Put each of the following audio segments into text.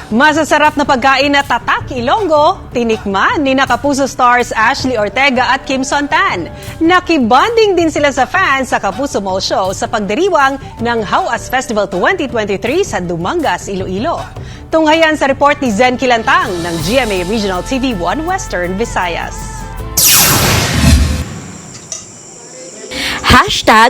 Masasarap na pagkain na tatak Ilonggo, tinikman ni Kapuso stars Ashley Ortega at Kim Sontan. Nakibonding din sila sa fans sa Kapuso Mall Show sa pagdiriwang ng Hauas Festival 2023 sa Dumangas, Iloilo. Tunghayan sa report ni Zen Kilantang ng GMA Regional TV 1 Western Visayas.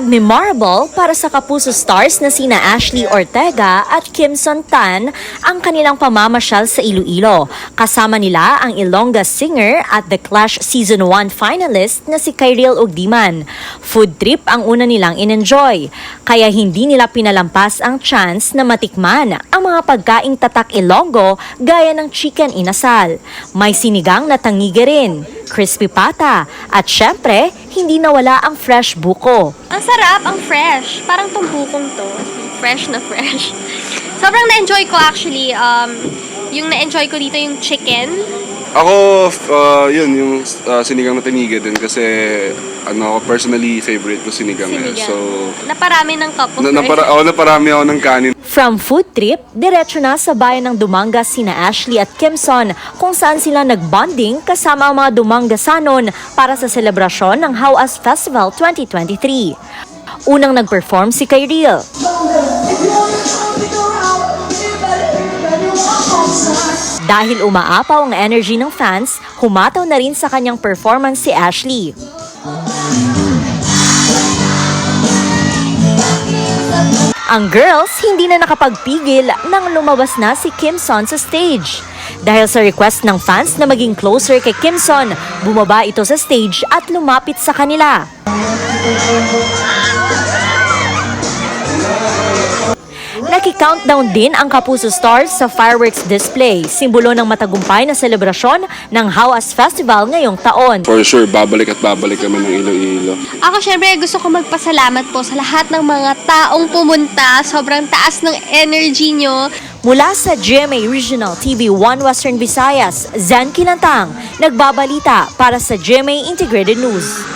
#memorable para sa Kapuso stars na sina Ashley Ortega at Kim Sontan ang kanilang pamamasyal sa Iloilo. Kasama nila ang Ilongga singer at The Clash Season 1 finalist na si Kyril Ugdiman. Food trip ang una nilang in-enjoy, kaya hindi nila pinalampas ang chance na matikman ang mga pagkaing tatak Ilonggo gaya ng chicken inasal. May sinigang na tangige rin, crispy pata, at syempre, hindi nawala ang fresh buko. Ang sarap, ang fresh. Parang tong bukong to. Fresh na fresh. Sobrang na-enjoy ko actually. Yung na-enjoy ko dito yung chicken. Ako, yun, yung sinigang na tiniga din kasi personally favorite ko sinigang. So, Naparami ng cup of naparami ako ng kanin. From food trip, diretso na sa bayan ng Dumangas sina Ashley at Kimson kung saan sila nagbonding kasama ang mga Dumangasanon para sa selebrasyon ng Hauas Festival 2023. Unang nag-perform si Kyril. Dahil umaapaw ang energy ng fans, humataw na rin sa kanyang performance si Ashley. Ang girls hindi na nakapagpigil nang lumabas na si Kimson sa stage. Dahil sa request ng fans na maging closer kay Kimson, bumaba ito sa stage at lumapit sa kanila. Naki-countdown din ang Kapuso stars sa fireworks display, simbolo ng matagumpay na selebrasyon ng Hauas Festival ngayong taon. For sure, babalik at babalik kami ng Iloilo. Ako syempre gusto ko magpasalamat po sa lahat ng mga taong pumunta. Sobrang taas ng energy nyo. Mula sa GMA Regional TV 1 Western Visayas, Zen Kilantang, nagbabalita para sa GMA Integrated News.